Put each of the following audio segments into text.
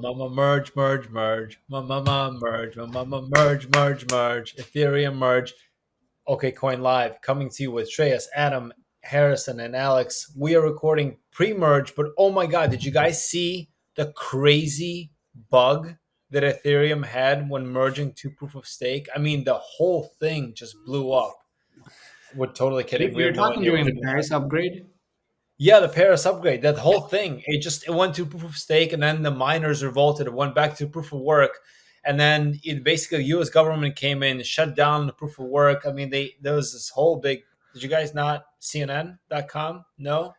Merge, merge, merge. Merge, merge, merge, merge. Ethereum merge. Okcoin Live coming to you with Shreyas, Adam, Harrison, and Alex. We are recording pre-merge, but oh my god, did you guys see the crazy bug that Ethereum had when merging to proof of stake? I mean, the whole thing just blew up. We're totally kidding. We You're have no talking idea during what's the going on. Paris upgrade? Yeah, the Paris upgrade, that whole thing, it went to proof of stake, and then the miners revolted. It went back to proof of work, and then it basically the U.S. government came in, shut down the proof of work. I mean, there was this whole big. Did you guys not CNN.com? No.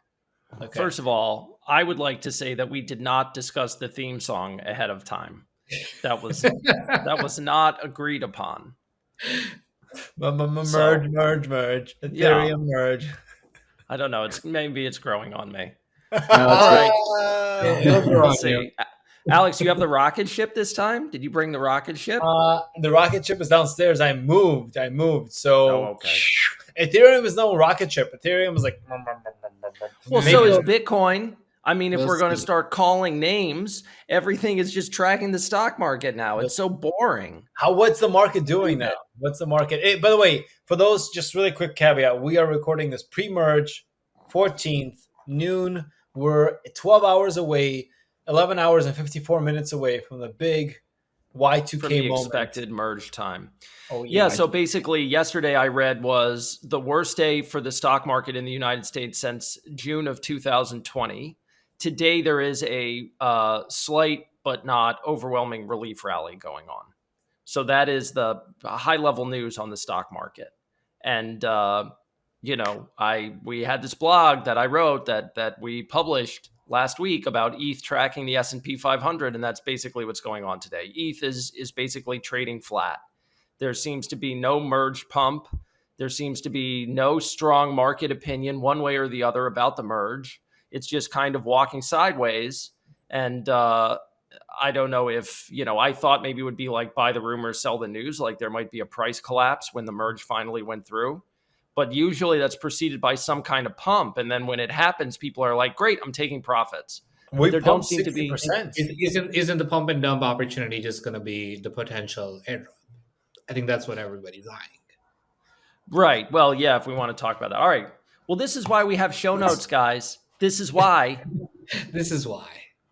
Okay. First of all, I would like to say that we did not discuss the theme song ahead of time. That was not agreed upon. Merge, merge, merge. Ethereum Yeah. merge. I don't know. Maybe it's growing on me. No, All right. Let's see. Alex, you have the rocket ship this time? Did you bring the rocket ship? The rocket ship is downstairs. I moved. So okay. Ethereum is no rocket ship. Ethereum is like. Well, so is Bitcoin. I mean, if We'll we're going to see. start calling names, everything is just tracking the stock market now. It's so boring. What's the market doing now? What's the market? Hey, by the way, for those, just really quick caveat, we are recording this pre-merge, 14th, noon. We're 12 hours away, 11 hours and 54 minutes away from the big Y2K From the moment. expected merge time. Oh, Yeah, so basically yesterday I read was the worst day for the stock market in the United States since June of 2020. Today there is a slight but not overwhelming relief rally going on. So that is the high-level news on the stock market. And we had this blog that I wrote that we published last week about ETH tracking the S&P 500, and that's basically what's going on today. ETH is basically trading flat. There seems to be no merge pump. There seems to be no strong market opinion one way or the other about the merge. It's just kind of walking sideways. And I don't know if, I thought maybe it would be like buy the rumor, sell the news, like there might be a price collapse when the merge finally went through. But usually that's preceded by some kind of pump. And then when it happens, people are like, great, I'm taking profits. There don't seem 60%. To be. Isn't the pump and dump opportunity just going to be the potential airdrop? I think that's what everybody's eyeing. Right. Well, yeah, if we want to talk about that. All right. Well, this is why we have show notes, guys. This is why.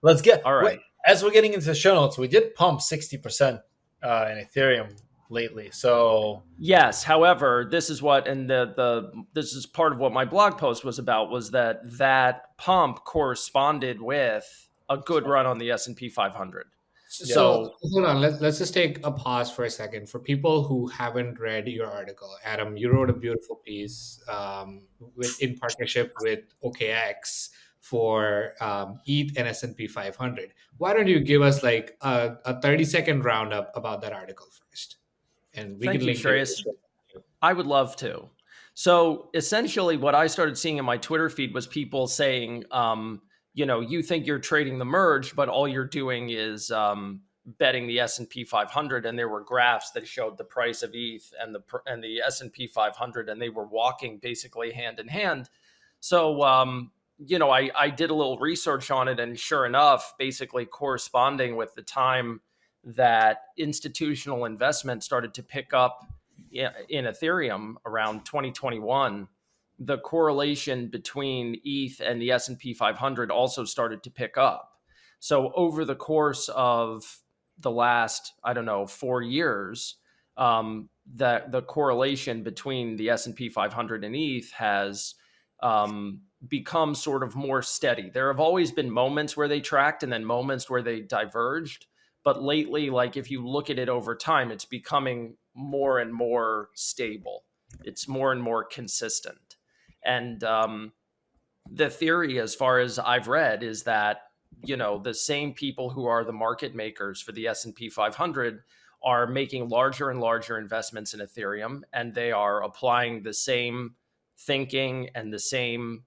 Let's get. All right. As we're getting into the show notes, we did pump 60% in Ethereum lately. So yes, however, this is what, and this is part of what my blog post was about, was that pump corresponded with a good run on the S&P 500. So hold on, let's just take a pause for a second. For people who haven't read your article, Adam, you wrote a beautiful piece in partnership with OKX for ETH and S&P 500. Why don't you give us like a 30-second roundup about that article first? And we Thank can you, link Shreyas. I would love to. So essentially what I started seeing in my Twitter feed was people saying, you think you're trading the merge, but all you're doing is betting the S&P 500. And there were graphs that showed the price of ETH and the S&P 500, and they were walking basically hand in hand. So, I did a little research on it, and sure enough, basically corresponding with the time that institutional investment started to pick up in Ethereum around 2021, the correlation between ETH and the S&P 500 also started to pick up. So over the course of the last, 4 years, that the correlation between the S&P 500 and ETH has become sort of more steady. There have always been moments where they tracked and then moments where they diverged. But lately, like if you look at it over time, it's becoming more and more stable. It's more and more consistent. And the theory, as far as I've read, is that, the same people who are the market makers for the S&P 500 are making larger and larger investments in Ethereum, and they are applying the same thinking and the same,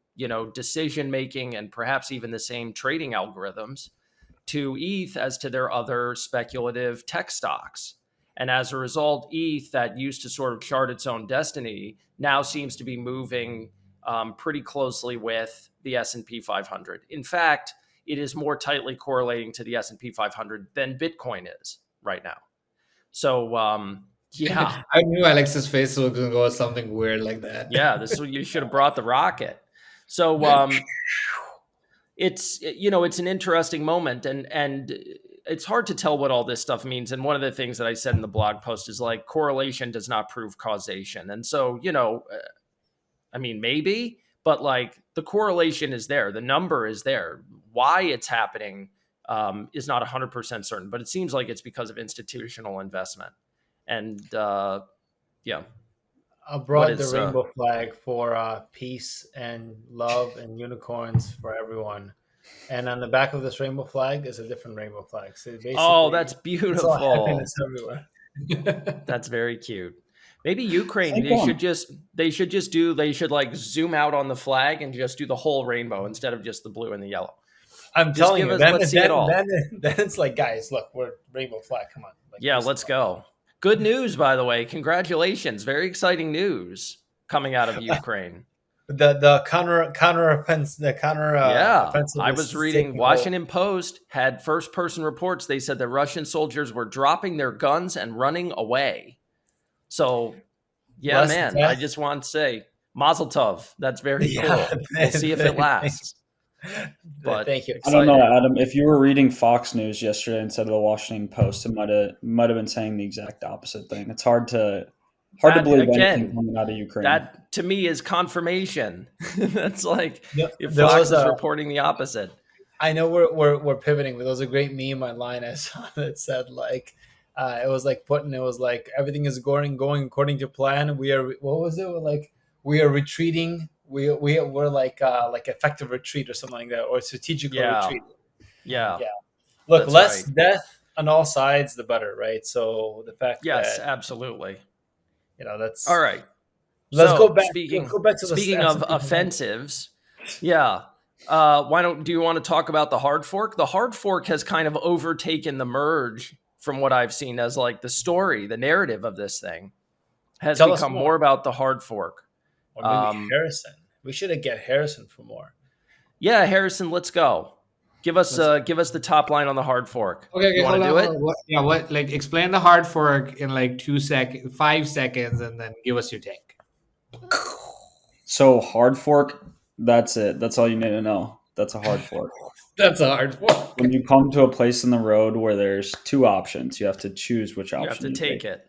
decision making and perhaps even the same trading algorithms to ETH as to their other speculative tech stocks. And as a result, ETH, that used to sort of chart its own destiny, now seems to be moving pretty closely with the S&P 500. In fact, it is more tightly correlating to the S&P 500 than Bitcoin is right now. So yeah, I knew Alex's face was going to go something weird like that. yeah, this is what you should have brought the rocket. So it's it's an interesting moment, and it's hard to tell what all this stuff means. And one of the things that I said in the blog post is like correlation does not prove causation. And so, I mean, maybe, but like the correlation is there. The number is there. Why it's happening is not 100% certain, but it seems like it's because of institutional investment. And yeah. I brought the rainbow flag for peace and love and unicorns for everyone. And on the back of this rainbow flag is a different rainbow flag. So basically, that's beautiful. It's all happiness everywhere. That's very cute. Maybe Ukraine, they should like zoom out on the flag and just do the whole rainbow instead of just the blue and the yellow. I'm telling you, let's see it all. Then it's like, guys, look, we're rainbow flag. Come on. Like, yeah, let's go. Good news, by the way. Congratulations. Very exciting news coming out of Ukraine. The counter offensive. I was reading Washington Post had first person reports. They said that Russian soldiers were dropping their guns and running away. So, yeah, man, I just want to say Mazel Tov. That's very cool. We'll see if it lasts. But thank you. I don't know, Adam. If you were reading Fox News yesterday instead of the Washington Post, it might have been saying the exact opposite thing. It's hard to believe anything coming out of Ukraine. That to me is confirmation. That's like if Fox is reporting the opposite. I know we're pivoting, but there was a great meme online I saw that said like it was like Putin. It was like everything is going according to plan. We are we are retreating. We're like effective retreat or something like that, or strategical retreat. Yeah. Look, less death on all sides, the better, right? So the fact that absolutely. That's all right. Let's go back. Speaking to of offensives, do you want to talk about the hard fork? The hard fork has kind of overtaken the merge from what I've seen as like the story, the narrative of this thing has become more about the hard fork. Or maybe Harrison. We should get Harrison for more. Yeah, Harrison, let's go. Give us the top line on the hard fork. Okay, you want to do it? What? Like, explain the hard fork in like 5 seconds, and then give us your take. So hard fork, that's it. That's all you need to know. That's a hard fork. That's a hard fork. When you come to a place in the road where there's 2 options, you have to choose which option you have to take it.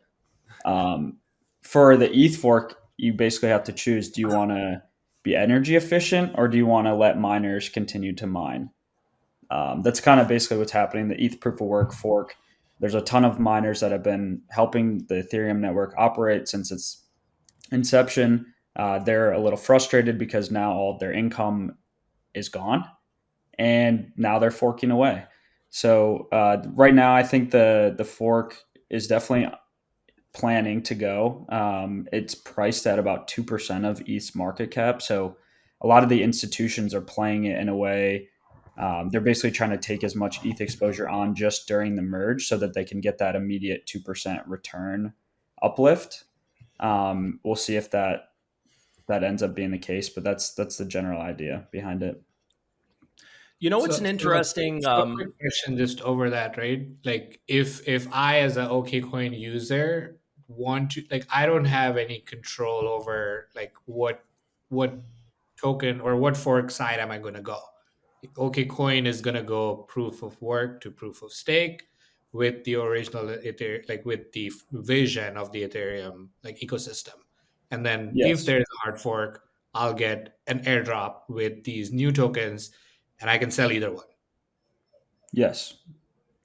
For the ETH fork, you basically have to choose: do you want to be energy efficient, or do you want to let miners continue to mine? That's kind of basically what's happening. The ETH proof of work fork, there's a ton of miners that have been helping the Ethereum network operate since its inception. They're a little frustrated because now all of their income is gone, and now they're forking away. So right now, I think the fork is definitely planning to go. It's priced at about 2% of ETH's market cap. So a lot of the institutions are playing it in a way. They're basically trying to take as much ETH exposure on just during the merge so that they can get that immediate 2% return uplift. We'll see if that ends up being the case, but that's the general idea behind it. It's an interesting quick question just over that, right? Like if I as an Okcoin user want to, like, I don't have any control over like what token or what fork side am I going to go. Okcoin is going to go proof of work to proof of stake with the original Ethereum, like with the vision of the Ethereum like ecosystem. And then if there's a hard fork, I'll get an airdrop with these new tokens and I can sell either one. Yes.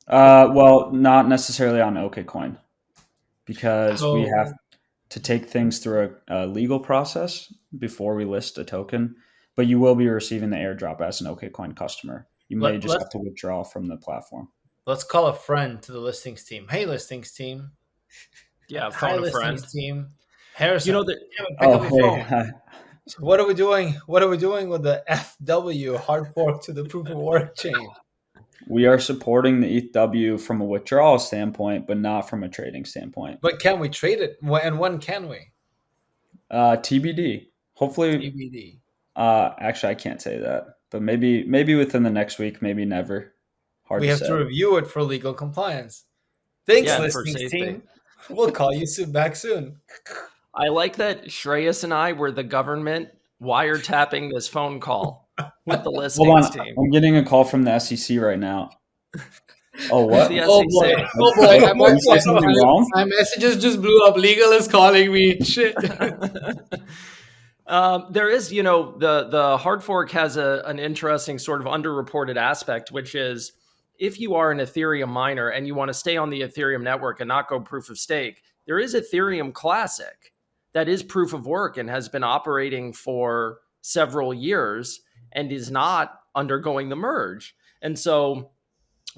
Well, not necessarily on Okcoin, because we have to take things through a legal process before we list a token. But you will be receiving the airdrop as an Okcoin customer. You may just have to withdraw from the platform. Let's call a friend to the listings team. Hey, listings team. Yeah, phone a friend. Team. Harrison. What are we doing? What are we doing with the FW hard fork to the proof of work chain? We are supporting the ETHW from a withdrawal standpoint, but not from a trading standpoint. But can we trade it? And when can we? TBD. Hopefully. TBD. Actually, I can't say that. but maybe within the next week, maybe never. Hard We to have say. to review it for legal compliance. Thanks, Yeah, and for listings safety. team. We'll call you back soon. I like that Shreyas and I were the government wiretapping this phone call with the Hold listings on, team. I'm getting a call from the SEC right now. Oh, Who's what? the Oh boy! SEC? Oh boy! Did you say something wrong? My messages just blew up. Legal is calling me. Shit. There is, the hard fork has an interesting sort of underreported aspect, which is if you are an Ethereum miner and you want to stay on the Ethereum network and not go proof of stake, there is Ethereum Classic that is proof of work and has been operating for several years and is not undergoing the merge. And so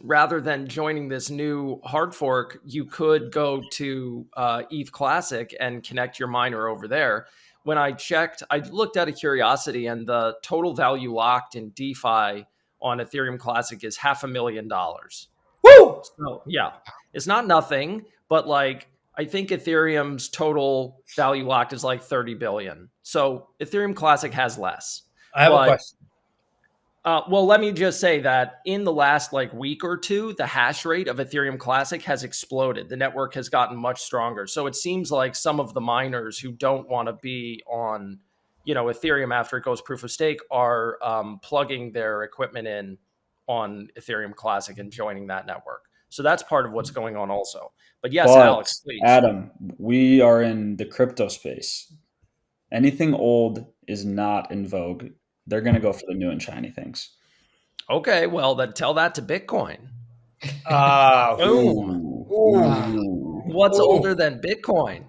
rather than joining this new hard fork, you could go to ETH Classic and connect your miner over there. When I checked, I looked out of curiosity, and the total value locked in DeFi on Ethereum Classic is $500,000. Woo! So yeah, it's not nothing, but like I think Ethereum's total value locked is like 30 billion. So Ethereum Classic has less. I have a question. Well, let me just say that in the last like week or two, the hash rate of Ethereum Classic has exploded. The network has gotten much stronger. So it seems like some of the miners who don't want to be on, Ethereum after it goes proof of stake are plugging their equipment in on Ethereum Classic and joining that network. So that's part of what's going on also. But yes, But Alex, please. Adam, we are in the crypto space. Anything old is not in vogue. They're going to go for the new and shiny things. Okay, well, then tell that to Bitcoin. Boom. Ooh. What's older than Bitcoin?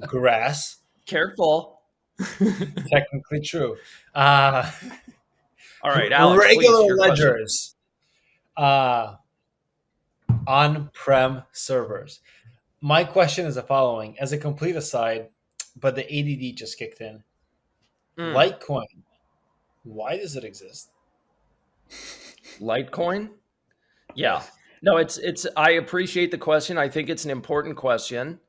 Grass. Careful. Technically true. All right, Alex, regular please, your ledgers. On-prem servers. My question is the following. As a complete aside, but the ADD just kicked in. question. Litecoin. Why does it exist? Litecoin? Yeah. No, it's I appreciate the question. I think it's an important question.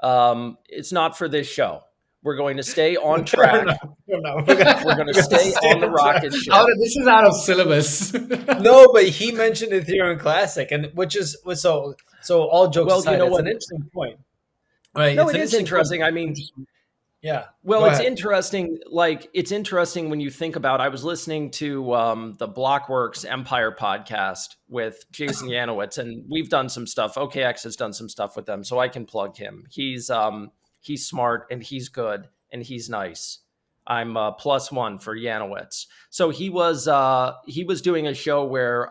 It's not for this show. We're going to stay on track. We're going to stay on the rocket ship. This is out of syllabus. No, but he mentioned Ethereum Classic, and which is so. All jokes Well, aside, you know it's what? an interesting point. Right? No, it's it an is interesting. point. I mean, Yeah. well, Go it's ahead. interesting. Like, it's interesting when you think about. I was listening to the Blockworks Empire podcast with Jason Yanowitz, and we've done some stuff. OKX has done some stuff with them, so I can plug him. He's smart and he's good and he's nice. I'm +1 for Yanowitz. So he was doing a show where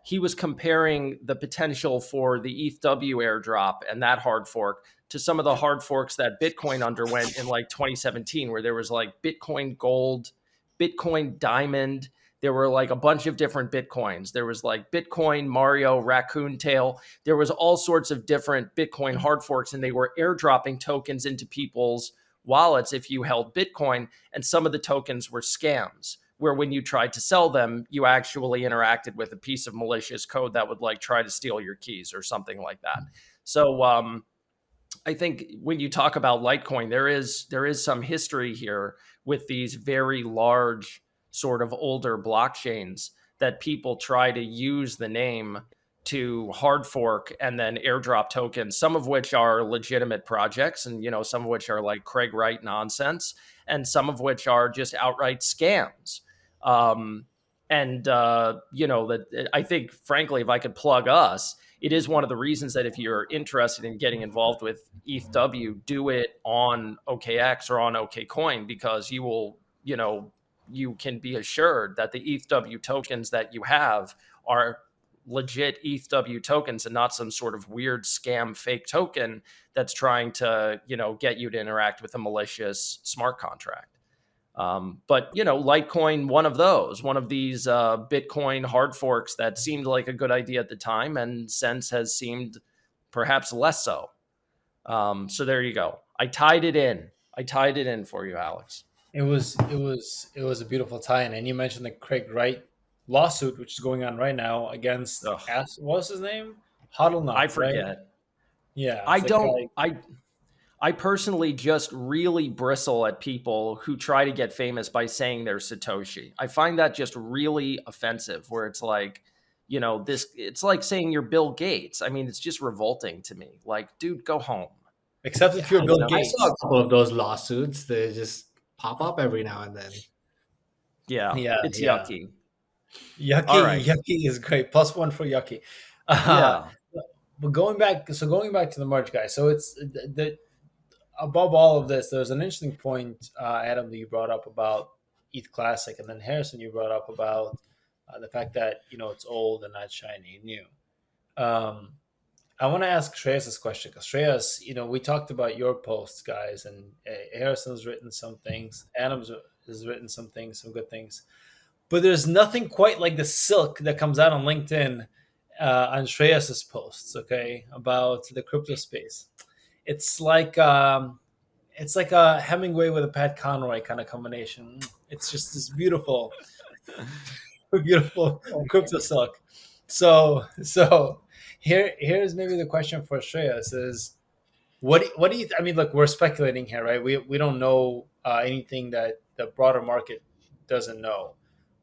he was comparing the potential for the ETHW airdrop and that hard fork to some of the hard forks that Bitcoin underwent in like 2017, where there was like Bitcoin Gold, Bitcoin Diamond. There were like a bunch of different Bitcoins. There was like Bitcoin Mario Raccoon Tail. There was all sorts of different Bitcoin hard forks, and they were airdropping tokens into people's wallets if you held Bitcoin. And some of the tokens were scams, where when you tried to sell them, you actually interacted with a piece of malicious code that would like try to steal your keys or something like that. So I think when you talk about Litecoin, there is some history here with these very large sort of older blockchains that people try to use the name to hard fork and then airdrop tokens, some of which are legitimate projects and, some of which are like Craig Wright nonsense and some of which are just outright scams. That I think, frankly, if I could plug us, it is one of the reasons that if you're interested in getting involved with ETHW, do it on OKX or on OKCoin, because you will, you can be assured that the ETHW tokens that you have are legit ETHW tokens and not some sort of weird scam fake token that's trying to, get you to interact with a malicious smart contract. But Litecoin, one of these Bitcoin hard forks that seemed like a good idea at the time and since has seemed perhaps less so. So there you go. I tied it in for you, Alex. It was a beautiful tie-in, and you mentioned the Craig Wright lawsuit, which is going on right now against what was his name? Hodl Knot, I forget. Right? Yeah, I don't. I personally just really bristle at people who try to get famous by saying they're Satoshi. I find that just really offensive, where it's like, it's like saying you're Bill Gates. I mean, it's just revolting to me. Like, dude, go home. Except if you're I Bill mean, I saw Gates. a couple of those lawsuits. They just pop up every now and then. Yeah, Yeah, it's yeah. yucky. All Yucky, right. yucky is great. +1 for yucky. Uh, Yeah. but going back to the merge, guys. So it's above all of this. There's an interesting point, Adam, that you brought up about ETH Classic, and then Harrison, you brought up about the fact that it's old and not shiny and new. Um, I want to ask Shreyas this question because Shreyas, we talked about your posts, guys, and Harrison's written some things. Adams has written some things, some good things. But there's nothing quite like the silk that comes out on LinkedIn on Shreyas's posts, okay, about the crypto space. It's like a Hemingway with a Pat Conroy kind of combination. It's just this beautiful, beautiful crypto silk. So here's maybe the question for Shreyas is what do you? I mean, look, we're speculating here, right? We don't know anything that the broader market doesn't know.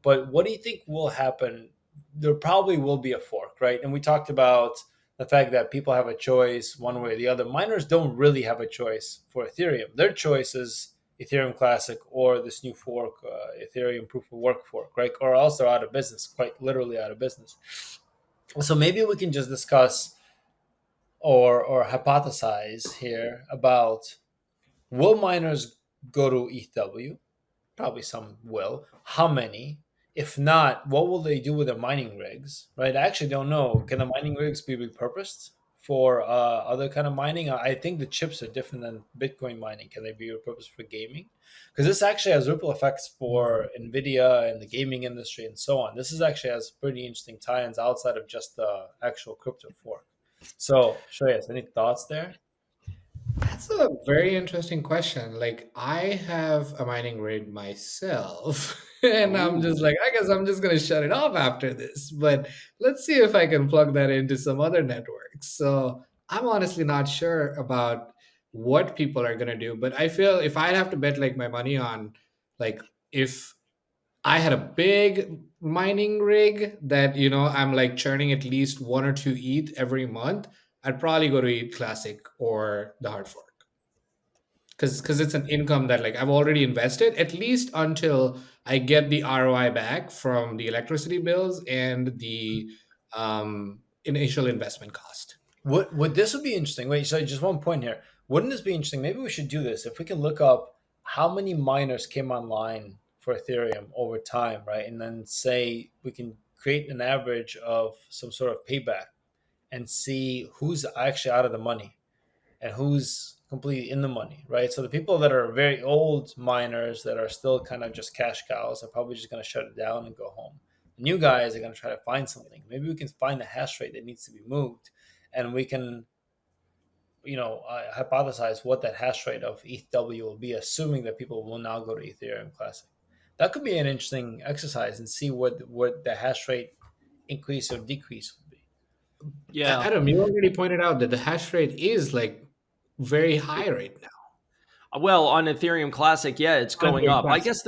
But what do you think will happen? There probably will be a fork, right? And we talked about the fact that people have a choice one way or the other. Miners don't really have a choice for Ethereum. Their choice is Ethereum Classic or this new fork, Ethereum Proof of Work fork, right? Or else they're out of business, quite literally out of business. So maybe we can just discuss or hypothesize here about, will miners go to ETH? Probably some will. How many? If not, what will they do with their mining rigs? Right? I actually don't know. Can the mining rigs be repurposed for other kind of mining? I think the chips are different than Bitcoin mining. Can they be repurposed for gaming? Because this actually has ripple effects for Nvidia and the gaming industry and so on. This is actually has pretty interesting tie-ins outside of just the actual crypto fork. So, Shreyas, any thoughts there? That's a very interesting question. Like, I have a mining rig myself, and I'm just like, I guess I'm just gonna shut it off after this. But let's see if I can plug that into some other networks. So I'm honestly not sure about what people are gonna do. But I feel if I'd have to bet like my money on, like, if I had a big mining rig that, I'm like churning at least 1 or 2 ETH every month, I'd probably go to ETH Classic or the hard fork. Because it's an income that like I've already invested at least until I get the ROI back from the electricity bills and the initial investment cost. Would this would be interesting? Wait, so just one point here. Wouldn't this be interesting? Maybe we should do this if we can look up how many miners came online for Ethereum over time, right? And then say we can create an average of some sort of payback and see who's actually out of the money and who's completely in the money, right? So the people that are very old miners that are still kind of just cash cows are probably just going to shut it down and go home. The new guys are going to try to find something. Maybe we can find the hash rate that needs to be moved, and we can, hypothesize what that hash rate of ETH will be, assuming that people will now go to Ethereum Classic. That could be an interesting exercise and see what the hash rate increase or decrease would be. Yeah. Adam, you already pointed out that the hash rate is like very high right now. Well, on Ethereum Classic, yeah, it's going up. I guess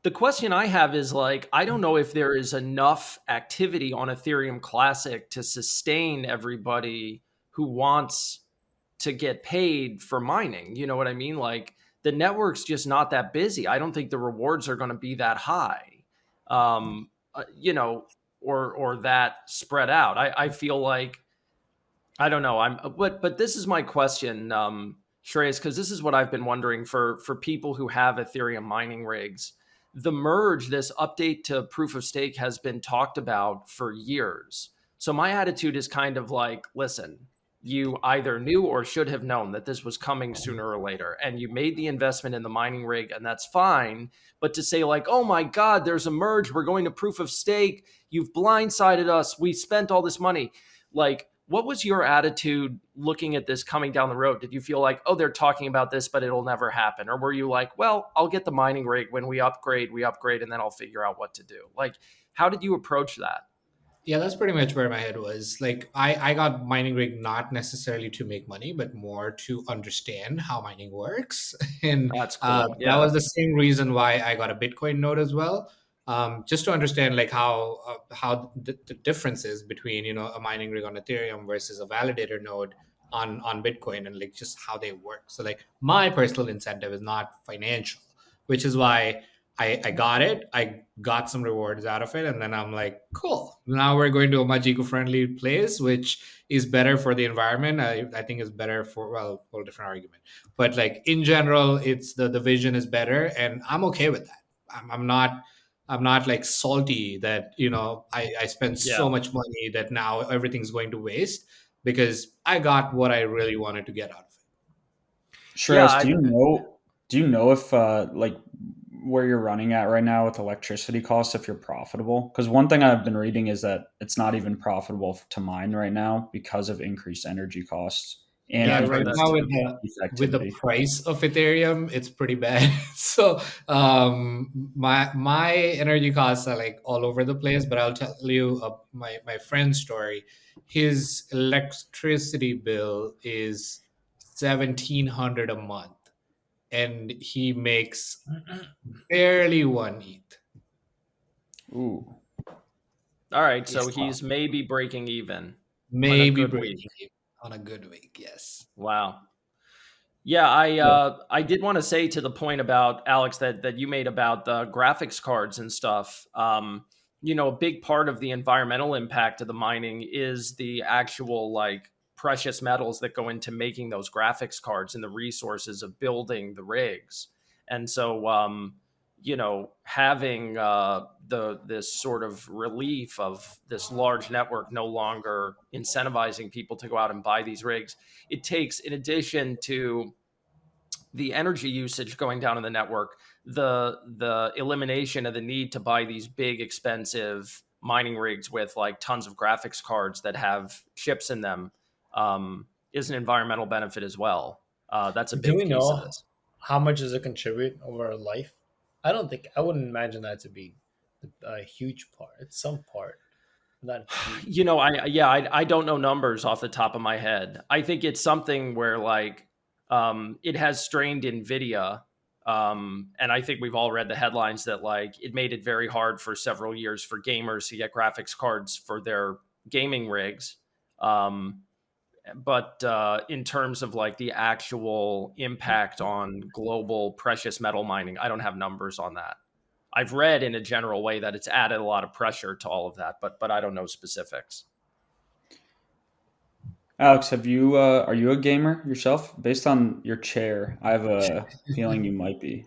the question I have is like, I don't know if there is enough activity on Ethereum Classic to sustain everybody who wants to get paid for mining. You know what I mean? Like, the network's just not that busy. I don't think the rewards are going to be that high, or that spread out. I feel like, I don't know. But this is my question, Shreyas, because this is what I've been wondering for people who have Ethereum mining rigs. The merge, this update to proof of stake, has been talked about for years. So my attitude is kind of like, listen, you either knew or should have known that this was coming sooner or later, and you made the investment in the mining rig, and that's fine. But to say like, oh my God, there's a merge, we're going to proof of stake, you've blindsided us, we spent all this money. Like, what was your attitude looking at this coming down the road? Did you feel like, oh, they're talking about this, but it'll never happen? Or were you like, well, I'll get the mining rig when we upgrade, and then I'll figure out what to do? Like, how did you approach that? Yeah, that's pretty much where my head was. Like, I got mining rig not necessarily to make money, but more to understand how mining works. And That's cool. that Yeah. was the same reason why I got a Bitcoin node as well, just to understand like how the differences between a mining rig on Ethereum versus a validator node on Bitcoin, and like just how they work. So like my personal incentive is not financial, which is why I got it. I got some rewards out of it. And then I'm like, cool. Now we're going to a much eco-friendly place, which is better for the environment. I think is better for, well, whole different argument. But like in general, it's the vision is better. And I'm okay with that. I'm not like salty that, I spent Yeah. so much money that now everything's going to waste, because I got what I really wanted to get out of it. Yeah. Shreyas, do you know if like where you're running at right now with electricity costs, if you're profitable? Because one thing I've been reading is that it's not even profitable to mine right now because of increased energy costs and Yeah, Yeah, I've heard right that now increased with too. the activity. price of Ethereum, it's pretty bad. So my energy costs are like all over the place. But I'll tell you my friend's story. His electricity bill is 1,700 a month, and he makes barely one ETH. Ooh, All right. So Yes, he's maybe breaking even on a maybe good week. breaking even on a good week. Yes. Wow. Yeah, yeah. I did want to say to the point about Alex that you made about the graphics cards and stuff. A big part of the environmental impact of the mining is the actual like precious metals that go into making those graphics cards and the resources of building the rigs. And so, having this sort of relief of this large network no longer incentivizing people to go out and buy these rigs, it takes, in addition to the energy usage going down in the network, the elimination of the need to buy these big expensive mining rigs with like tons of graphics cards that have chips in them, is an environmental benefit as well. That's a Do big we piece of know this. how much does it contribute over a life? I wouldn't imagine that to be a huge part. It's some part, not huge. I don't know numbers off the top of my head. I think it's something where like it has strained Nvidia, and I think we've all read the headlines that like it made it very hard for several years for gamers to get graphics cards for their gaming rigs. But in terms of like the actual impact on global precious metal mining, I don't have numbers on that. I've read in a general way that it's added a lot of pressure to all of that, but I don't know specifics. Alex, are you a gamer yourself? Based on your chair, I have a feeling you might be.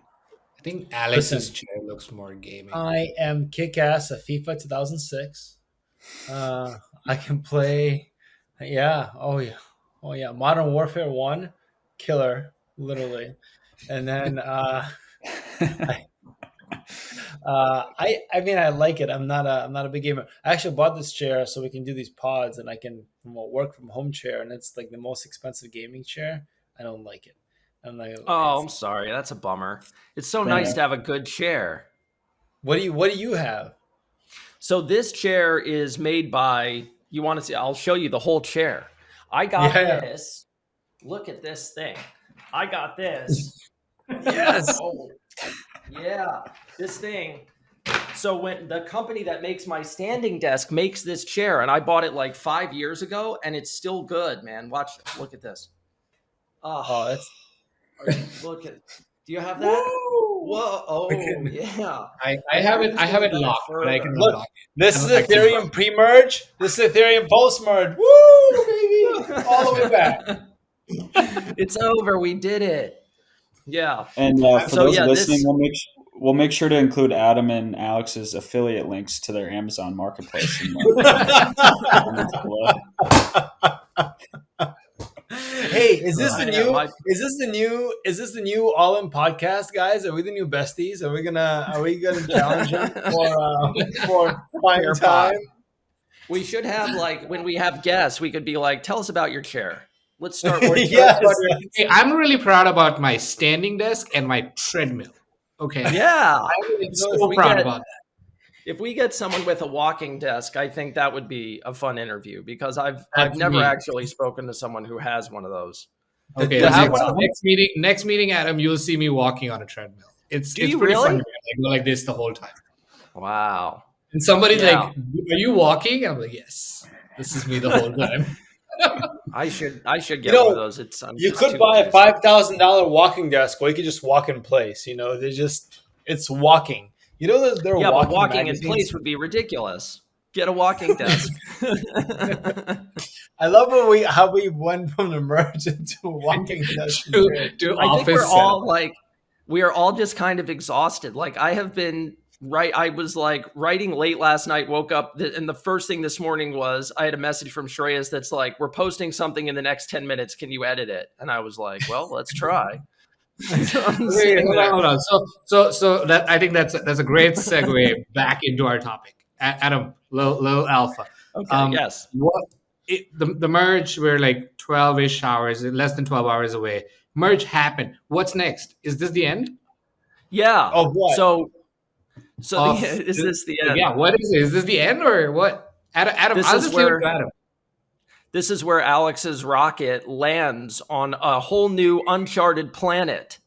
I think Alex's Listen, chair looks more gaming. I am kick ass at FIFA 2006. I can play. Yeah. Oh yeah. Oh yeah. Modern Warfare 1, killer, literally. And then I mean I like it. I'm not a big gamer. I actually bought this chair so we can do these pods and I can work from home chair, and it's like the most expensive gaming chair. I don't like it. I'm not gonna lie. Oh, I'm sorry. That's a bummer. It's so Fair nice enough. to have a good chair. What do you have? So this chair is made by, you want to see, I'll show you the whole chair. I got Yeah. this. Look at this thing. I got this. Yes. Oh, yeah. This thing. So when the company that makes my standing desk makes this chair, and I bought it like 5 years ago, and it's still good, man. Look at this. Oh, that's Look at. Do you have that? Whoa! Oh, yeah. I have it locked, but I can Look, unlock it. this is I can- Ethereum pre-merge. This is Ethereum post-merge. Woo, baby! All the way back. It's over. We did it. Yeah. And for So those yeah, listening, this. we'll make sure to include Adam and Alex's affiliate links to their Amazon marketplace in the comments below. Hey, is this the Yeah, new? my- Is this the new? Is this the new All In podcast, guys? Are we the new besties? Are we gonna challenge them for prime Chair time? pod. We should have like when we have guests, we could be like, tell us about your chair. Let's start with Yes. Hey, I'm really proud about my standing desk and my treadmill. Okay. Yeah. I'm really so We proud get- about that. If we get someone with a walking desk, I think that would be a fun interview because I've That's never me. actually spoken to someone who has one of those. Okay, To have next, one of them? next meeting, Adam, you'll see me walking on a treadmill. It's Do you pretty really? funny. I go like this the whole time. Wow. And somebody's Yeah. like, "Are you walking?" I'm like, "Yes, this is me the whole time." I should get You know, one of those. You just could too buy a lazy. $5,000 walking desk, or you could just walk in place. It's walking. You know that there are Yeah, but walking walking in magazines? place would be ridiculous. Get a walking desk. I love how we went from the merge into a walking desk. to I think office we're all setup. like, we are all just kind of exhausted. Like I have been I was like writing late last night, woke up, and the first thing this morning was I had a message from Shreyas that's like, we're posting something in the next 10 minutes. Can you edit it? And I was like, well, let's try. So I'm Wait, sitting there. hold on. So that I think that's a great segue back into our topic. Adam, low alpha. Okay, yes. The merge, we're like 12-ish hours, less than 12 hours away. Merge happened. What's next? Is this the end? Yeah. Of what? So Of- is this the end? Yeah. What is it? Is this the end or what? Adam, This I'll is just leave it where- to Adam. This is where Alex's rocket lands on a whole new uncharted planet.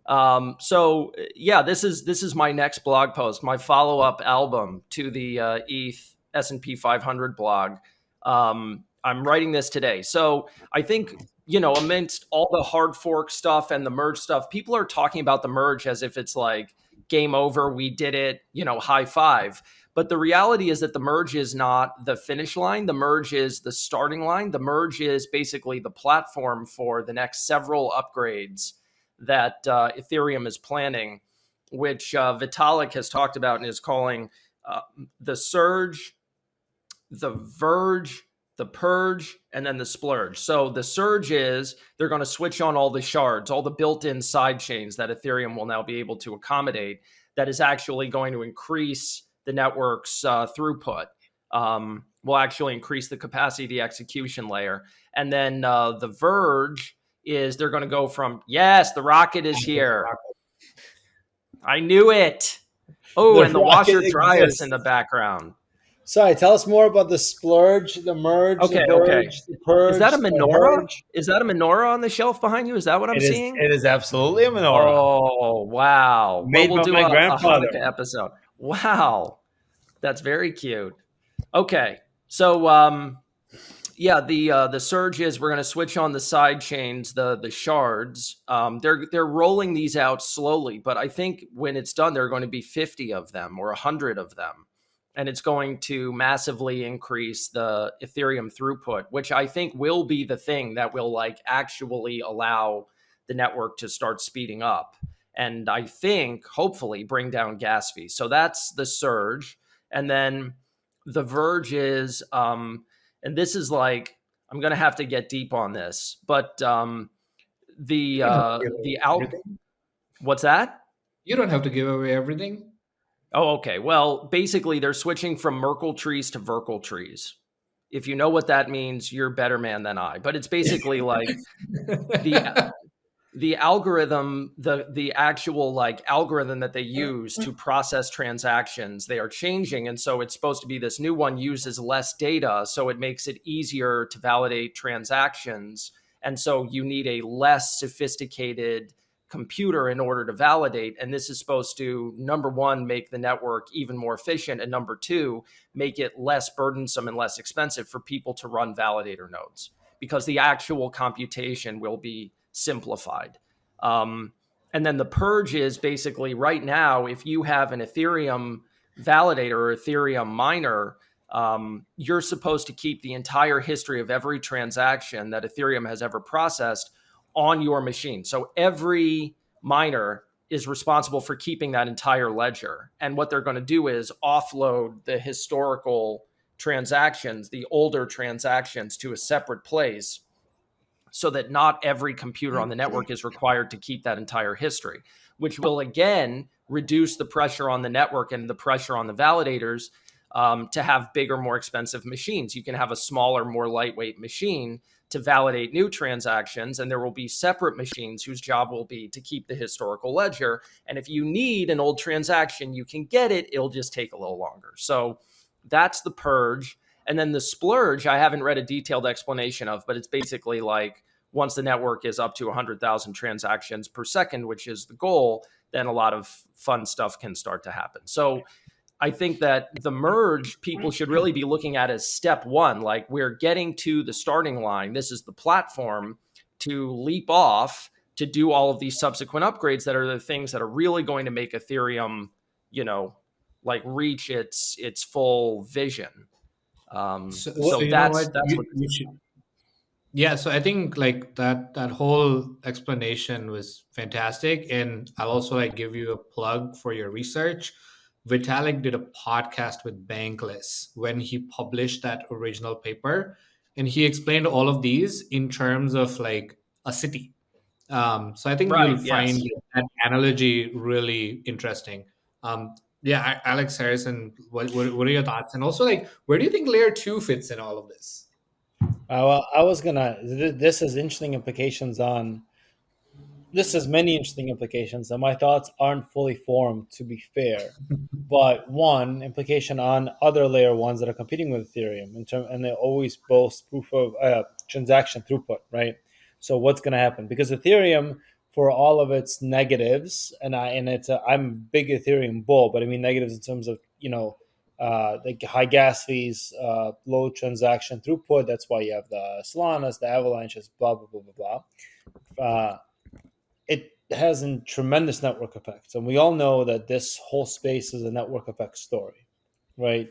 So yeah, this is my next blog post, my follow-up album to the ETH S&P 500 blog. I'm writing this today. So I think, amidst all the hard fork stuff and the merge stuff, people are talking about the merge as if it's like game over, we did it, high five. But the reality is that the merge is not the finish line. The merge is the starting line. The merge is basically the platform for the next several upgrades that Ethereum is planning, which Vitalik has talked about and is calling the surge, the verge, the purge, and then the splurge. So the surge is they're going to switch on all the shards, all the built-in side chains that Ethereum will now be able to accommodate. That is actually going to increase the network's throughput. Will actually increase the capacity of the execution layer. And then the verge is they're going to go from, yes, the rocket is here. I knew it. Oh, The and the rocket washer dryers exists. in the background. Sorry, tell us more about the splurge, the merge, Okay, the verge, okay. the purge. Is that a the menorah? verge. Is that a menorah on the shelf behind you? Is that what I'm seeing? It is absolutely a menorah. Oh, wow. Made we'll by do my a grandfather. Hanukkah episode. Wow. That's very cute. Okay. So, yeah, the surge is we're going to switch on the side chains, the shards. They're rolling these out slowly, but I think when it's done, there are going to be 50 of them or 100 of them. And it's going to massively increase the Ethereum throughput, which I think will be the thing that will actually allow the network to start speeding up. And I think hopefully bring down gas fees. So that's the surge. And then the verge is, and this is I'm going to have to get deep on this, but the what's that? You don't have to give away everything. Oh, okay. Well, basically, they're switching from Merkle trees to Verkle trees. If you know what that means, you're a better man than I. But it's basically like the algorithm, the actual algorithm that they use to process transactions, they are changing. And so it's supposed to be this new one uses less data, so it makes it easier to validate transactions. And so you need a less sophisticated computer in order to validate. And this is supposed to, number one, make the network even more efficient. And number two, make it less burdensome and less expensive for people to run validator nodes because the actual computation will be simplified. And then the purge is basically right now, if you have an Ethereum validator or Ethereum miner, you're supposed to keep the entire history of every transaction that Ethereum has ever processed on your machine. So every miner is responsible for keeping that entire ledger. And what they're going to do is offload the historical transactions, the older transactions, to a separate place so that not every computer on the network is required to keep that entire history, which will again reduce the pressure on the network and the pressure on the validators. to have bigger, more expensive machines. You can have a smaller, more lightweight machine to validate new transactions, and there will be separate machines whose job will be to keep the historical ledger. And if you need an old transaction, you can get it. It'll just take a little longer. So that's the purge. And then the splurge, I haven't read a detailed explanation of, but it's basically like once the network is up to 100,000 transactions per second, which is the goal, then a lot of fun stuff can start to happen. So I think that the merge people should really be looking at as step one. Like, we're getting to the starting line. This is the platform to leap off to do all of these subsequent upgrades that are the things that are really going to make Ethereum, like reach its full vision. So So you know that's what? what You should. Yeah, so I think like that whole explanation was fantastic, and I'll also like give you a plug for your research. Vitalik did a podcast with Bankless when he published that original paper, and he explained all of these in terms of like a city. So I think right. you'll find Yes. that analogy really interesting. Yeah, Alex Harrison, what are your thoughts? And also, like, where do you think layer two fits in all of this? Well, I was gonna. This has interesting implications on. This has many interesting implications, and my thoughts aren't fully formed, to be fair. But one implication on other layer ones that are competing with Ethereum and they always boast proof of transaction throughput, right? So what's going to happen? Because Ethereum, for all of its negatives, I'm a big Ethereum bull, but I mean negatives in terms of like high gas fees, low transaction throughput. That's why you have the Solanas, the Avalanches, blah blah blah blah blah. It has a tremendous network effects, and we all know that this whole space is a network effects story, right?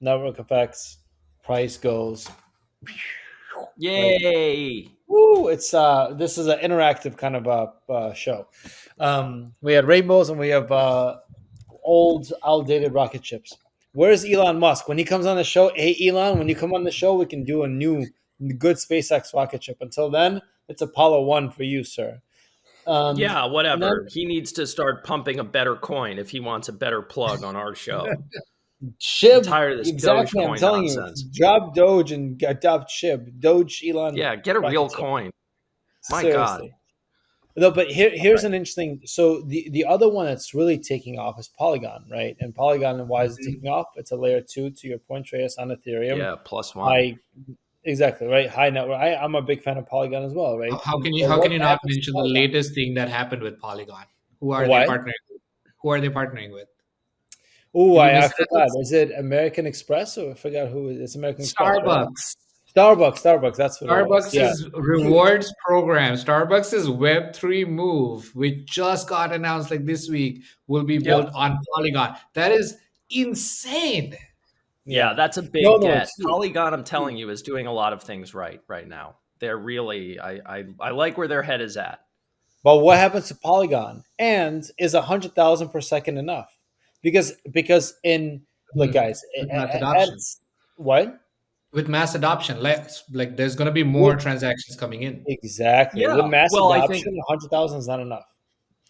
Network effects, price goes. Yay! Right? Woo! It's this is an interactive kind of a show. We had rainbows and we have old, outdated rocket ships. Where's Elon Musk when he comes on the show? Hey, Elon, when you come on the show, we can do a new, good SpaceX rocket ship. Until then, it's Apollo 1 for you, sir. Yeah, And whatever. then He needs to start pumping a better coin if he wants a better plug on our show. I'm Shib, tired of this exactly. I'm Dogecoin telling you, nonsense. drop Doge and adopt Shib. Doge, Elon, Yeah, get a rocket real ship. coin. My God. Seriously. No, but here's an interesting. So the other one that's really taking off is Polygon, right? And Polygon, and why is it taking off? It's a layer two, to your point, Reyes, on Ethereum. Yeah, plus one. High, exactly right. High network. I'm a big fan of Polygon as well, right? How can you But how what can you not happens to mention the Polygon? latest thing that happened with Polygon? Who are they What? partnering with? Who are they partnering with? Oh, Did you I miss forgot. Is it American Express or I forgot who? It's American Express, right? Starbucks. Starbucks. That's what it was. Yeah. Starbucks' rewards program, Starbucks' Web3 move, which just got announced like this week, will be built Yep. on Polygon. That is insane. Yeah, that's a big No, get. it's Polygon, I'm telling you, is doing a lot of things right now. They're really, I like where their head is at. But what happens to Polygon? And is 100,000 per second enough? Because in look, guys, With mass adoption. What? With mass adoption, like there's going to be more transactions coming in. Exactly. Yeah, With mass well, I adoption, think 100,000 is not enough.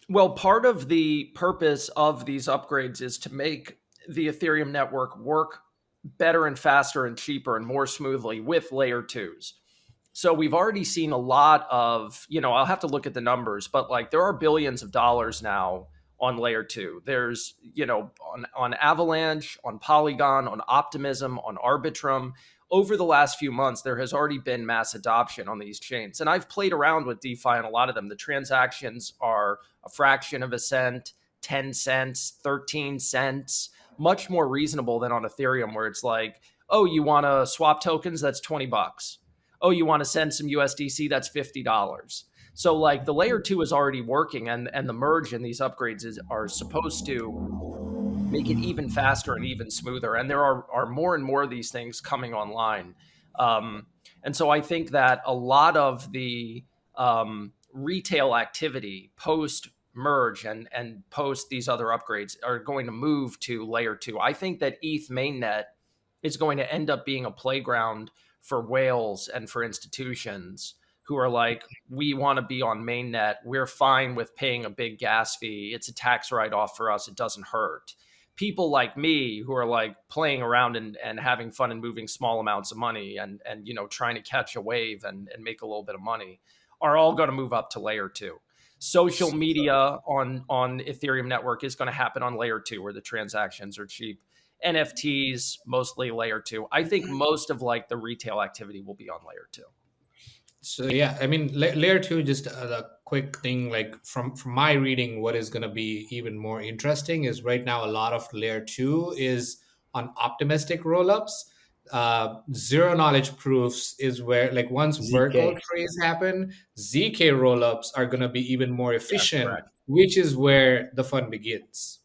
Well, part of the purpose of these upgrades is to make the Ethereum network work better and faster and cheaper and more smoothly with layer twos. So we've already seen a lot of, I'll have to look at the numbers, but like there are billions of dollars now on layer two. There's, on Avalanche, on Polygon, on Optimism, on Arbitrum. Over the last few months, there has already been mass adoption on these chains. And I've played around with DeFi on a lot of them. The transactions are a fraction of a cent, 10 cents, 13 cents, much more reasonable than on Ethereum, where it's like, oh, you want to swap tokens? That's $20. Oh, you want to send some USDC? That's $50. So like the layer two is already working, and the merge in these upgrades are supposed to make it even faster and even smoother. And there are more and more of these things coming online. And so I think that a lot of the retail activity post merge and post these other upgrades are going to move to layer two. I think that ETH mainnet is going to end up being a playground for whales and for institutions who are like, we want to be on mainnet. We're fine with paying a big gas fee. It's a tax write-off for us. It doesn't hurt. people like me who are like playing around and having fun and moving small amounts of money and trying to catch a wave and make a little bit of money are all going to move up to layer two. Social media on Ethereum network is going to happen on layer two, where the transactions are cheap. NFTs, mostly layer two. I think most of like the retail activity will be on layer two. So yeah, I mean, layer two. Just a quick thing, like from my reading, what is going to be even more interesting is right now a lot of layer two is on optimistic rollups. Zero knowledge proofs is where, like, once vertical ZK. trades happen, ZK rollups are going to be even more That's efficient, correct. which is where the fun begins.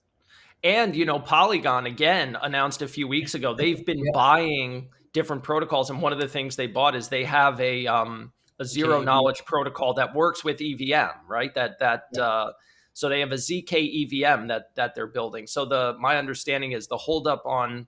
And Polygon again announced a few weeks ago they've been Yeah. buying different protocols, and one of the things they bought is they have a zero Okay. knowledge protocol that works with EVM, right? So they have a ZK EVM that they're building. So my understanding is the holdup on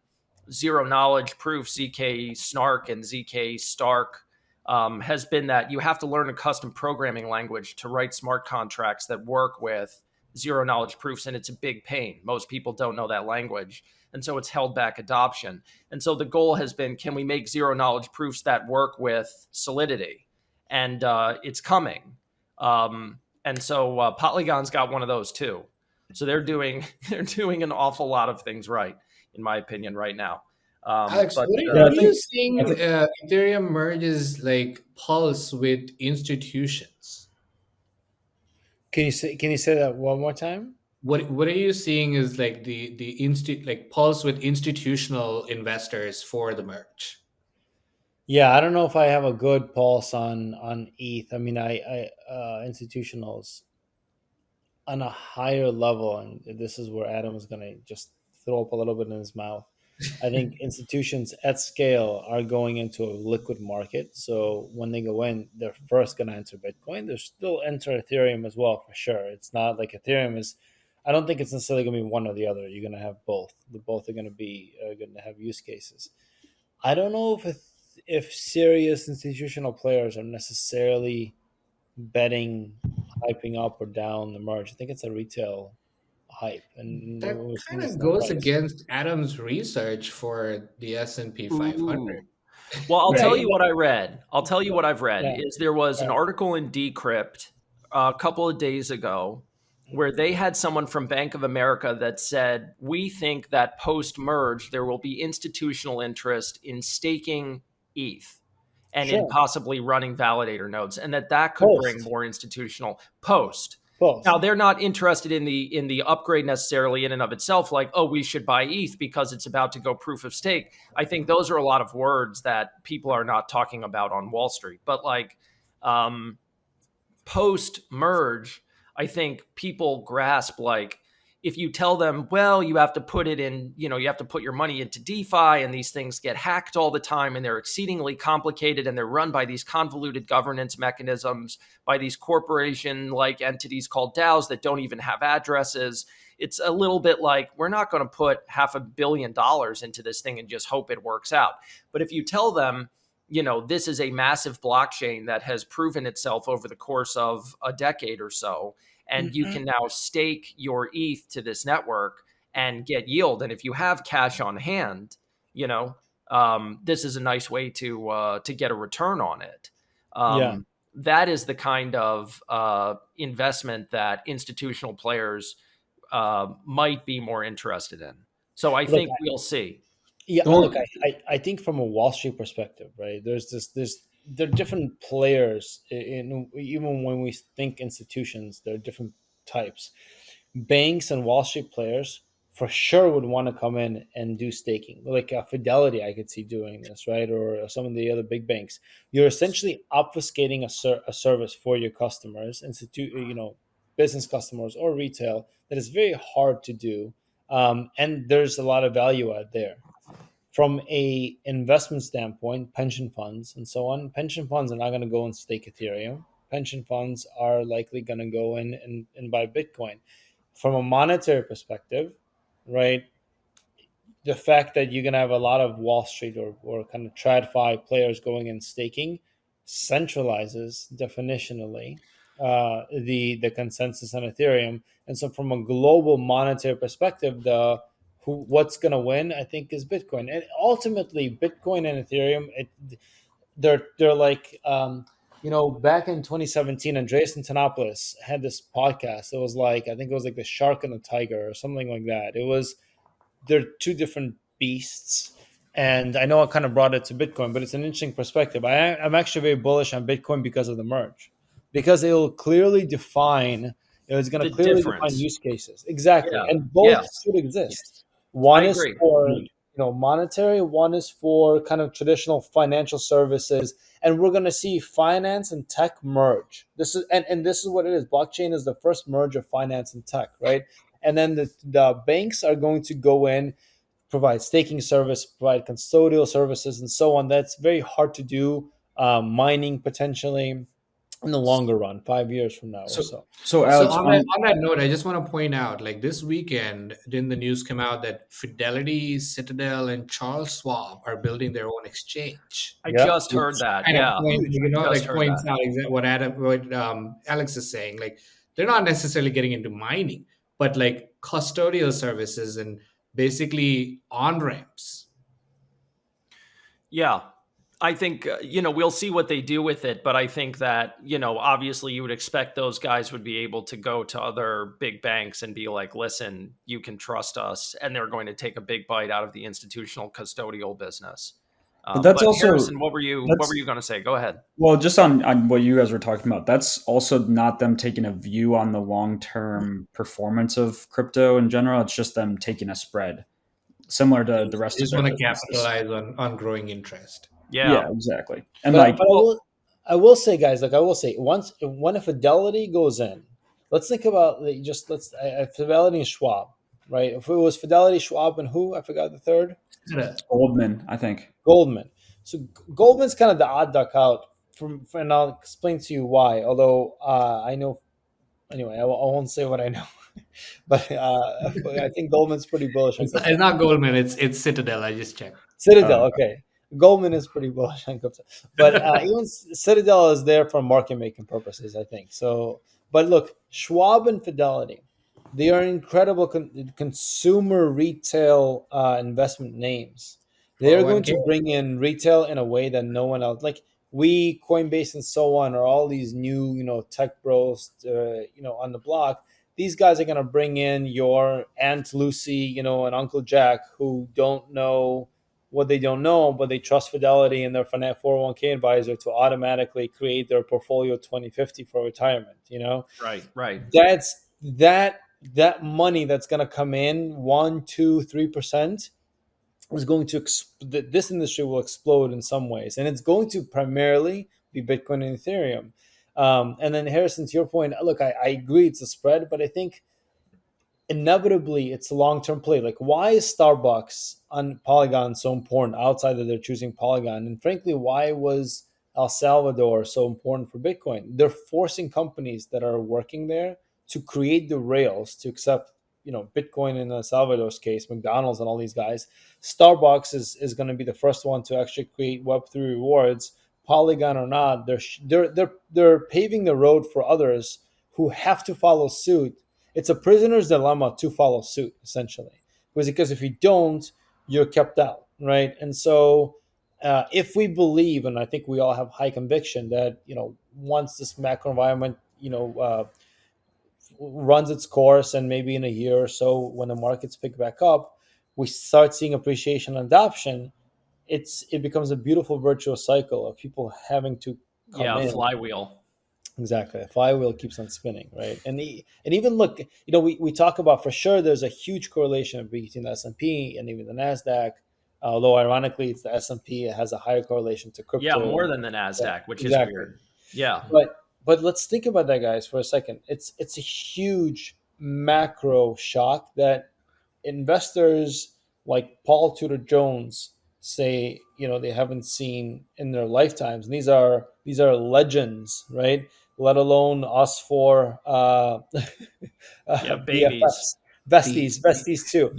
zero knowledge proof, ZK Snark and ZK Stark, has been that you have to learn a custom programming language to write smart contracts that work with zero knowledge proofs, and it's a big pain. Most people don't know that language, and so it's held back adoption. And so the goal has been, can we make zero knowledge proofs that work with Solidity? And it's coming. And so Polygon's got one of those too. So they're doing an awful lot of things right, in my opinion, right now. Alex, But what are you I seeing think Ethereum merges like Pulse with institutions? Can you say that one more time? What are you seeing is like like Pulse with institutional investors for the merge? Yeah, I don't know if I have a good pulse on ETH. I mean, I institutionals on a higher level, and this is where Adam is going to just throw up a little bit in his mouth. I think institutions at scale are going into a liquid market. So when they go in, they're first going to enter Bitcoin. They're still enter Ethereum as well, for sure. It's not like Ethereum is. I don't think it's necessarily going to be one or the other. You're going to have both. The both are going to be going to have use cases. I don't know if serious institutional players are necessarily betting, hyping up or down the merge. I think it's a retail hype, and That we're seeing kind this of in the goes price. against Adam's research for the S&P 500, ooh. Well, I'll tell right? you what I read. I'll tell you what I've read Yeah, is there was an yeah, article in Decrypt a couple of days ago where they had someone from Bank of America that said, we think that post merge, there will be institutional interest in staking ETH and in sure. possibly running validator nodes, and that could bring Post, more institutional post. Now post. they're not interested in the upgrade necessarily in and of itself, like, oh, we should buy ETH because it's about to go proof of stake. I think those are a lot of words that people are not talking about on Wall Street. But like post merge, I think people grasp, like, if you tell them, well, you have to put it in, you have to put your money into DeFi, and these things get hacked all the time, and they're exceedingly complicated, and they're run by these convoluted governance mechanisms, by these corporation like entities called DAOs that don't even have addresses. It's a little bit like, we're not going to put $500 million into this thing and just hope it works out. But if you tell them, this is a massive blockchain that has proven itself over the course of a decade or so, and you can now stake your ETH to this network and get yield. And if you have cash on hand, this is a nice way to get a return on it. Yeah. That is the kind of investment that institutional players might be more interested in. So I Look, think we'll see. yeah. Look, Don't I think from a Wall Street perspective, right? There are different players even when we think institutions, there are different types. Banks and Wall Street players for sure would want to come in and do staking. Like Fidelity, I could see doing this, right? Or some of the other big banks. You're essentially obfuscating a service for your customers, business customers or retail, that is very hard to do, and there's a lot of value out there. From a investment standpoint, pension funds and so on, pension funds are not going to go and stake Ethereum. Pension funds are likely going to go in and buy Bitcoin. From a monetary perspective, right, the fact that you're going to have a lot of Wall Street or kind of TradFi players going and staking centralizes definitionally the consensus on Ethereum. And so from a global monetary perspective, what's going to win, I think, is Bitcoin. And ultimately, Bitcoin and Ethereum, they're like, back in 2017, Andreas Antonopoulos had this podcast. It was like, I think it was like the shark and the tiger or something like that. They're two different beasts. And I know I kind of brought it to Bitcoin, but it's an interesting perspective. I'm actually very bullish on Bitcoin because of the merge, because it's going to The clearly define difference. use cases. Exactly. Yeah. And both Yes. should exist. Yes. I One is agree. for monetary, one is for kind of traditional financial services, and we're going to see finance and tech merge. This is what it is. Blockchain is the first merge of finance and tech, right? And then the banks are going to go in, provide staking service, provide custodial services, and so on. That's very hard to do. Mining potentially in the longer run, 5 years from now or So, so. So so Alex, on that note, I just want to point out, like this weekend, didn't the news come out that Fidelity, Citadel, and Charles Schwab are building their own exchange? I Yep. just heard that. Kind of Yeah. point, Just like heard points that. out exactly what Alex is saying. Like they're not necessarily getting into mining, but like custodial services and basically on ramps. Yeah. I think, we'll see what they do with it. But I think that, obviously you would expect those guys would be able to go to other big banks and be like, listen, you can trust us. And they're going to take a big bite out of the institutional custodial business. but that's But also Harrison, what were you that's going to say? Go ahead. well, just on what you guys were talking about. That's also not them taking a view on the long term performance of crypto in general. It's just them taking a spread, similar to the rest They of just their want to businesses. capitalize on growing interest. Yeah. Yeah, exactly. And But Well, I will say, guys, like I will say, when a Fidelity goes in, let's think about Fidelity and Schwab, right? If it was Fidelity, Schwab, and who? I forgot the third. Goldman, I think. Goldman. So Goldman's kind of the odd duck out, and I'll explain to you why. Although I know, anyway, I won't say what I know, but I think Goldman's pretty bullish on crypto. It's not Goldman. It's Citadel. I just checked. Citadel, okay. Goldman is pretty bullish on crypto, but even Citadel is there for market making purposes, I think. So, but look, Schwab and Fidelity, they are incredible consumer retail investment names. They are going 401k. to bring in retail in a way that no one else, like we, Coinbase, and so on, are all these new, tech bros, on the block. These guys are going to bring in your Aunt Lucy, and Uncle Jack, who don't know what they don't know, but they trust Fidelity and their 401k advisor to automatically create their portfolio 2050 for retirement. right. That money that's going to come in 1, 2, 3% is going to this industry will explode in some ways, and it's going to primarily be Bitcoin and Ethereum. And then Harrison, to your point, look, I agree it's a spread, but I think inevitably it's a long-term play. Like, why is Starbucks on Polygon so important outside that they're choosing Polygon? And frankly, why was El Salvador so important for Bitcoin? They're forcing companies that are working there to create the rails to accept, Bitcoin in El Salvador's case, McDonald's and all these guys. Starbucks is going to be the first one to actually create Web3 rewards, Polygon or not. They're paving the road for others who have to follow suit. It's a prisoner's dilemma to follow suit, essentially, because if you don't, you're kept out, right? And so, if we believe, and I think we all have high conviction that once this macro environment runs its course, and maybe in a year or so, when the markets pick back up, we start seeing appreciation and adoption. It becomes a beautiful virtuous cycle of people having to come in. Flywheel. Exactly. A flywheel keeps on spinning, right? And even look, we talk about, for sure there's a huge correlation between the S&P and even the NASDAQ, although ironically it's the S&P has a higher correlation to crypto. Yeah, more than the NASDAQ, Yeah, which exactly. is weird. Yeah. But let's think about that, guys, for a second. It's a huge macro shock that investors like Paul Tudor Jones say they haven't seen in their lifetimes, and these are legends, right? Let alone us for Babies. besties too.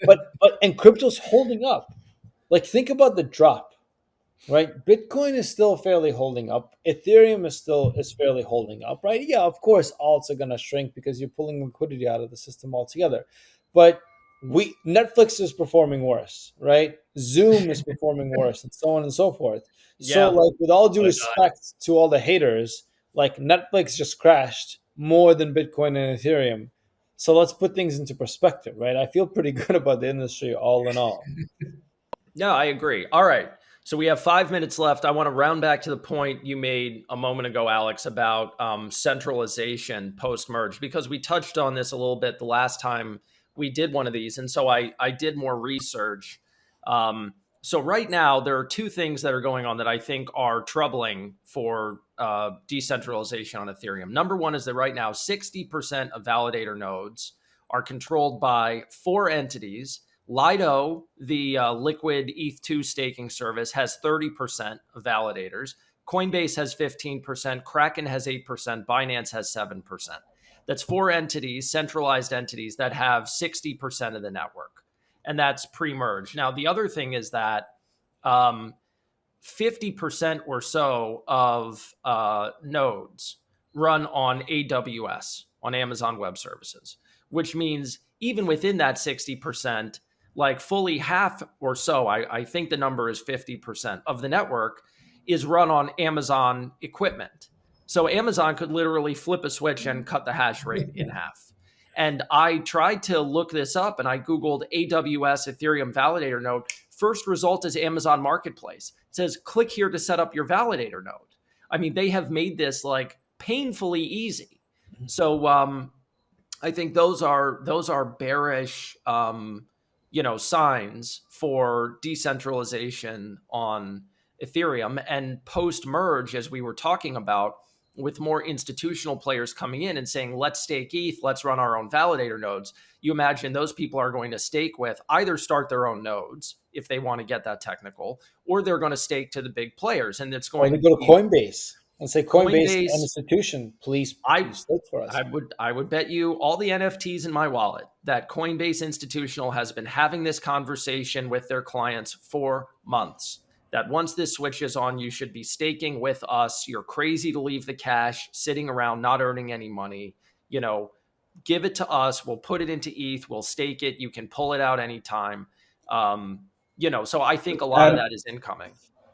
But and crypto's holding up. Like, think about the drop, right? Bitcoin is still fairly holding up. Ethereum is fairly holding up, right? Yeah, of course, alts are going to shrink because you're pulling liquidity out of the system altogether. But Netflix is performing worse, right? Zoom is performing worse, and so on and so forth. So, Yeah. like, with all due Oh, God. respect to all the haters, like, Netflix just crashed more than Bitcoin and Ethereum. So let's put things into perspective, right? I feel pretty good about the industry all in all. No, I agree. All right. So we have 5 minutes left. I want to round back to the point you made a moment ago, Alex, about centralization post-merge, because we touched on this a little bit the last time we did one of these. And so I did more research. So right now, there are two things that are going on that I think are troubling for decentralization on Ethereum. Number one is that right now, 60% of validator nodes are controlled by 4 entities. Lido, the liquid ETH2 staking service, has 30% of validators. Coinbase has 15%. Kraken has 8%. Binance has 7%. That's 4 entities, centralized entities, that have 60% of the network. And that's pre-merge. Now, the other thing is that 50% or so of nodes run on AWS, on Amazon Web Services, which means even within that 60%, like fully half or so, I think the number is 50% of the network is run on Amazon equipment. So Amazon could literally flip a switch and cut the hash rate in half. And I tried to look this up and I Googled AWS Ethereum validator node. First result is Amazon Marketplace. It says, click here to set up your validator node. I mean, they have made this like painfully easy. So I think those are bearish signs for decentralization on Ethereum. And post-merge, as we were talking about, with more institutional players coming in and saying, let's stake ETH, let's run our own validator nodes, you imagine those people are going to stake with either start their own nodes if they want to get that technical, or they're going to stake to the big players. And it's going to go to Coinbase and say, Coinbase an institution, please stake for us. I would bet you all the NFTs in my wallet that Coinbase Institutional has been having this conversation with their clients for months. That once this switches on, you should be staking with us. You're crazy to leave the cash sitting around, not earning any money. Give it to us. We'll put it into ETH. We'll stake it. You can pull it out anytime. So I think a lot of that is incoming.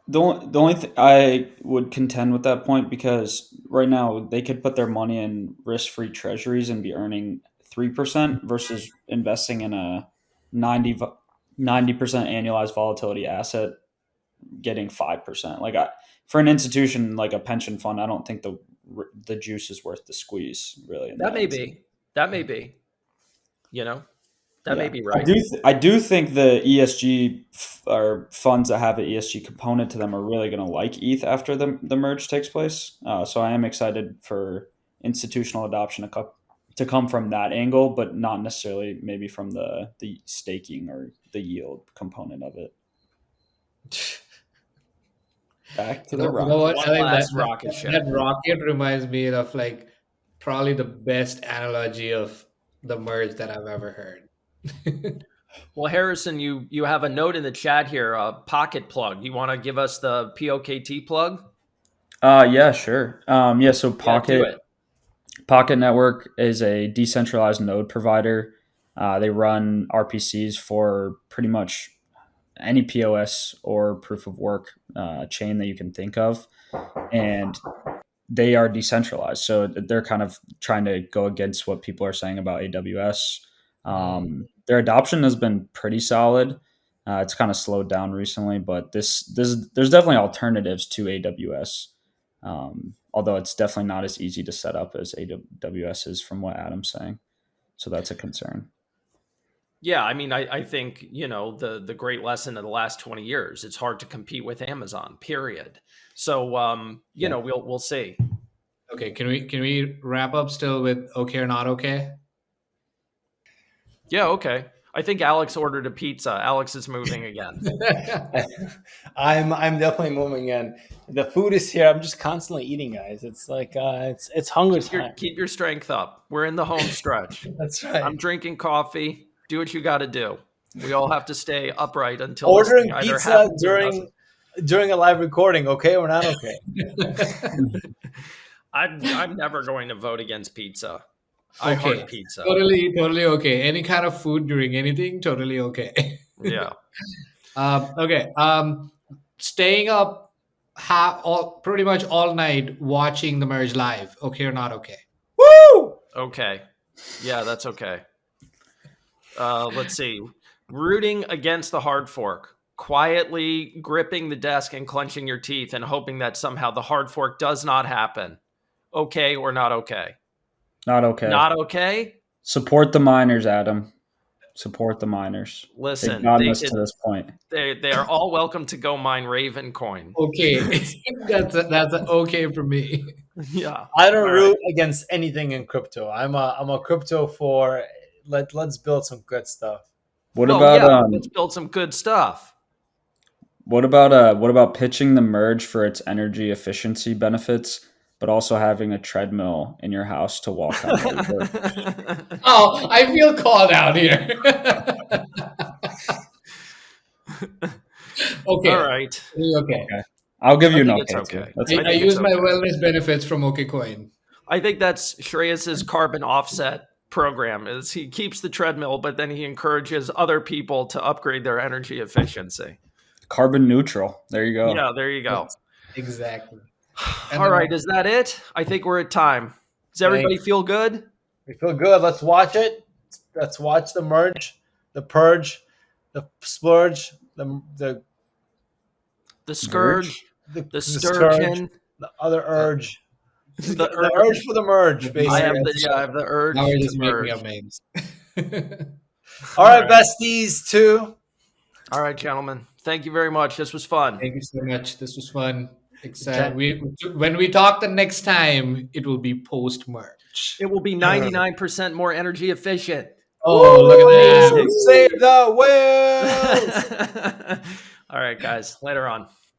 The only thing I would contend with that point, because right now they could put their money in risk-free treasuries and be earning 3% versus investing in a 90% annualized volatility asset getting 5%. Like for an institution like a pension fund, I don't think the juice is worth the squeeze, really. That may be. That may be right. I do think the ESG or funds that have an ESG component to them are really going to like ETH after the merge takes place. So I am excited for institutional adoption to come from that angle, but not necessarily maybe from the staking or the yield component of it. Back to the rocket. That rocket reminds me of like probably the best analogy of the merge that I've ever heard. Well, Harrison, you have a note in the chat here, a pocket plug. You want to give us the POKT plug? Yeah, sure. So Pocket Network is a decentralized node provider. They run RPCs for pretty much any POS or proof of work chain that you can think of. And they are decentralized. So they're kind of trying to go against what people are saying about AWS. Their adoption has been pretty solid. It's kind of slowed down recently, but there's definitely alternatives to AWS. Although it's definitely not as easy to set up as AWS is, from what Adam's saying. So that's a concern. Yeah, I mean, I think, the great lesson of the last 20 years, it's hard to compete with Amazon, period. So, we'll see. Okay, can we wrap up still with okay or not okay? Yeah, okay. I think Alex ordered a pizza. Alex is moving again. I'm definitely moving again. The food is here. I'm just constantly eating, guys. It's like it's hunger time. Keep your strength up. We're in the home stretch. That's right. I'm drinking coffee. Do what you got to do. We all have to stay upright until ordering pizza during a live recording. Okay or not okay? I'm never going to vote against pizza. I Okay. heart pizza. Totally okay. Any kind of food during anything, totally okay. Yeah. Okay. Staying up pretty much all night watching the merge live. Okay or not okay? Woo! Okay. Yeah, that's okay. Let's see. Rooting against the hard fork. Quietly gripping the desk and clenching your teeth and hoping that somehow the hard fork does not happen. Okay or not okay? Not okay. Not okay? Support the miners, Adam. Support the miners. Listen, They've gotten us to this point. they are all welcome to go mine Raven coin. Okay. that's a okay for me. Yeah. I don't All root right. against anything in crypto. I'm a crypto for let's build some good stuff. What Well, about yeah, let's build some good stuff. what about pitching the merge for its energy efficiency benefits, but also having a treadmill in your house to walk on? Oh, I feel called out here. Okay. All right. Okay. I'll give you an think it's okay. okay. Too. That's I I think use it's my okay. wellness benefits from Okcoin. I think that's Shreyas's carbon offset program is he keeps the treadmill, but then he encourages other people to upgrade their energy efficiency. Carbon neutral. There you go. Yeah, there you go. Exactly. And All then- right, is that it? I think we're at time. Does everybody feel good? We feel good. Let's watch it. Let's watch the merge, the purge, the splurge, the The the sturgeon, the other urge. the The urge for the merge, basically. I have the urge Now we're to just making merge. up names. All right, besties, too. All right, gentlemen. Thank you very much. This was fun. Thank you so much. This was fun. When we talk the next time, it will be post merge. It will be 99% more energy efficient. Oh, look at that. Save the whales. All right, guys. Later on.